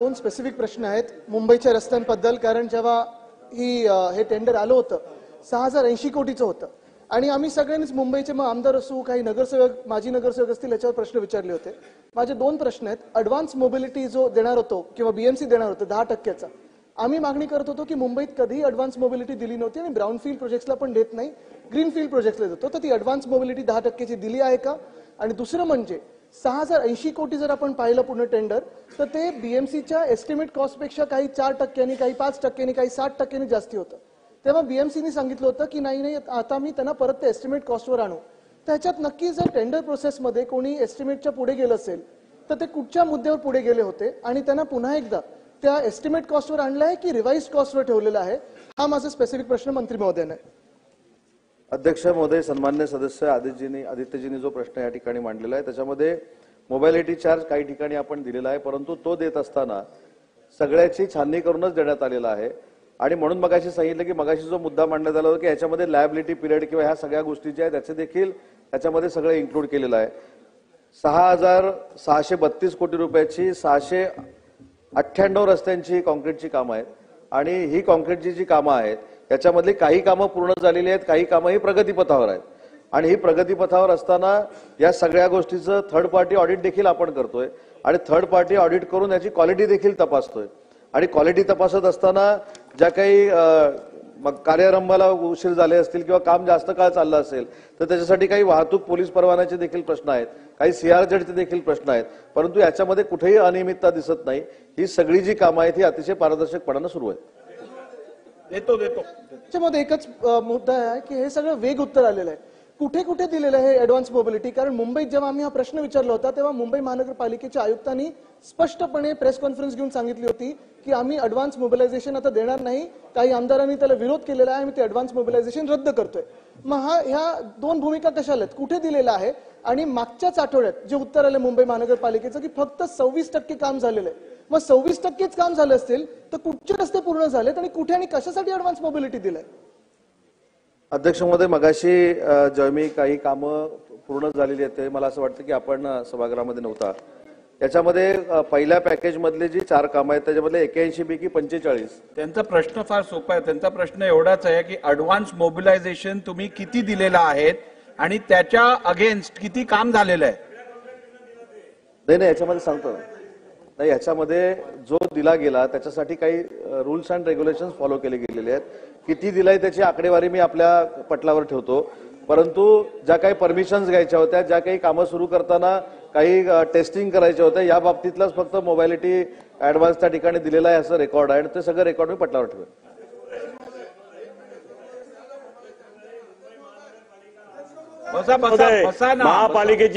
दोन स्पेसिफिक प्रश्न आहेत मुंबईच्या रस्त्यांबद्दल. कारण जेव्हा हे टेंडर आलं होतं 6080 कोटीचं होतं आणि आम्ही सगळ्यांनीच मुंबईचे मग आमदार असू काही नगरसेवक माजी नगरसेवक असतील याच्यावर प्रश्न विचारले होते. माझे दोन प्रश्न आहेत. ॲडव्हान्स मोबिलिटी जो देणार होतो किंवा बीएमसी देणार होतं 10%चा, आम्ही मागणी करत होतो की मुंबईत कधीही ॲडव्हान्स मोबिलिटी दिली नव्हती आणि ब्राउनफील्ड प्रोजेक्ट्सला पण देत नाही, ग्रीनफील्ड प्रोजेक्ट्सला देतो. तर ती ॲडव्हान्स मोबिलिटी 10%ची दिली आहे का? आणि दुसरं म्हणजे 6080 कोटी जर आपण पाहिलं पूर्ण टेंडर तर ते बीएमसीच्या एस्टिमेट कॉस्टपेक्षा काही 4%, काही 5%, काही 60% जास्ती होतं. तेव्हा बीएमसीने सांगितलं होतं की नाही आता मी त्यांना परत ते एस्टिमेट कॉस्टवर आणू. त्याच्यात नक्की जर टेंडर प्रोसेसमध्ये कोणी एस्टिमेटच्या पुढे गेलं असेल तर ते कुठच्या मुद्द्यावर पुढे गेले होते आणि त्यांना पुन्हा एकदा त्या एस्टिमेट कॉस्टवर आणलं आहे की रिवाइज कॉस्टवर ठेवलेला आहे? हा माझा स्पेसिफिक प्रश्न मंत्री महोदयांना आहे. अध्यक्ष महोदय, सन्मान्य सदस्य आदित्यजींनी जो प्रश्न या ठिकाणी मांडलेला आहे त्याच्यामध्ये मोबालिटी चार्ज काही ठिकाणी आपण दिलेला आहे, परंतु तो देत असताना सगळ्याची छाननी करूनच देण्यात आलेला आहे. आणि म्हणून मगाशी सांगितलं की मगाशी जो मुद्दा मांडण्यात आला होता की याच्यामध्ये लायबिलिटी पिरियड किंवा ह्या सगळ्या गोष्टी ज्या आहेत त्याचे देखील त्याच्यामध्ये सगळं इन्क्लूड केलेलं आहे. 6632 कोटी रुपयाची 698 रस्त्यांची कॉन्क्रीटची कामं आहेत आणि ही कॉन्क्रीटची जी कामं आहेत याच्यामधली काही कामं पूर्ण झालेली आहेत, काही कामं ही प्रगतीपथावर आहेत. आणि ही प्रगतीपथावर असताना या सगळ्या गोष्टीचं थर्ड पार्टी ऑडिट देखील आपण करतोय आणि थर्ड पार्टी ऑडिट करून याची क्वालिटी देखील तपासतोय. आणि क्वालिटी तपासत असताना ज्या काही कार्यारंभाला उशीर झाले असतील किंवा काम जास्त काळ चाललं असेल तर त्याच्यासाठी काही वाहतूक पोलीस परवान्याचे देखील प्रश्न आहेत, काही सीआरझेडचे देखील प्रश्न आहेत, परंतु याच्यामध्ये कुठेही अनियमितता दिसत नाही. ही सगळी जी कामं आहेत ही अतिशय पारदर्शकपणानं सुरू आहेत. त्याच्यामध्ये एकच मुद्दा आहे की हे सगळं वेग उत्तर आलेलं आहे. कुठे कुठे दिलेलं आहे ॲडव्हान्स मोबिलिटी? कारण मुंबईत जेव्हा आम्ही हा प्रश्न विचारला होता तेव्हा मुंबई महानगरपालिकेच्या आयुक्तांनी स्पष्टपणे प्रेस कॉन्फरन्स घेऊन सांगितली होती की आम्ही ॲडव्हान्स मोबिलायझेशन आता देणार नाही. काही आमदारांनी त्याला विरोध केलेला आहे, आम्ही ते ॲडव्हान्स मोबिलायझेशन रद्द करतोय. मग ह्या दोन भूमिका कशाला आहेत? कुठे दिलेला आहे? आणि मागच्याच आठवड्यात जे उत्तर आलं मुंबई महानगरपालिकेचं की फक्त 26% काम झालेलं आहे. मग 26%च काम झालं असेल तर कुठचे रस्ते पूर्ण झालेत आणि कुठे आणि कशासाठी ॲडव्हान्स मोबिलिटी दिलंय? अध्यक्ष महोदय, मगाशी जेव्हा मी काही कामं पूर्ण झालेली आहेत ते मला असं वाटतं की आपण सभागृहामध्ये नव्हता. याच्यामध्ये पहिल्या पॅकेज मधले जी 4 कामं आहेत त्याच्यामध्ये 81 पैकी 45. त्यांचा प्रश्न फार सोपा आहे. त्यांचा प्रश्न एवढाच आहे की ॲडव्हान्स मोबिलायझेशन तुम्ही किती दिलेला आहेत आणि त्याच्या अगेन्स्ट किती काम झालेलं आहे? नाही, याच्यामध्ये सांगतो नाही, याच्यामध्ये जो दिला गेला त्याच्यासाठी काही रूल्स अँड रेग्युलेशन्स फॉलो केले गेलेले आहेत. किती दिलाय त्याची आकडेवारी मी आपल्या पटलावर ठेवतो, परंतु ज्या काही परमिशन्स घ्यायच्या होत्या, ज्या काही कामं सुरू करताना काही टेस्टिंग करायच्या होत्या, या बाबतीतलाच फक्त मोबालिटी ॲडव्हान्स त्या ठिकाणी दिलेला आहे असं रेकॉर्ड आहे आणि ते सगळं रेकॉर्ड मी पटलावर ठेवेन. महापालिकेची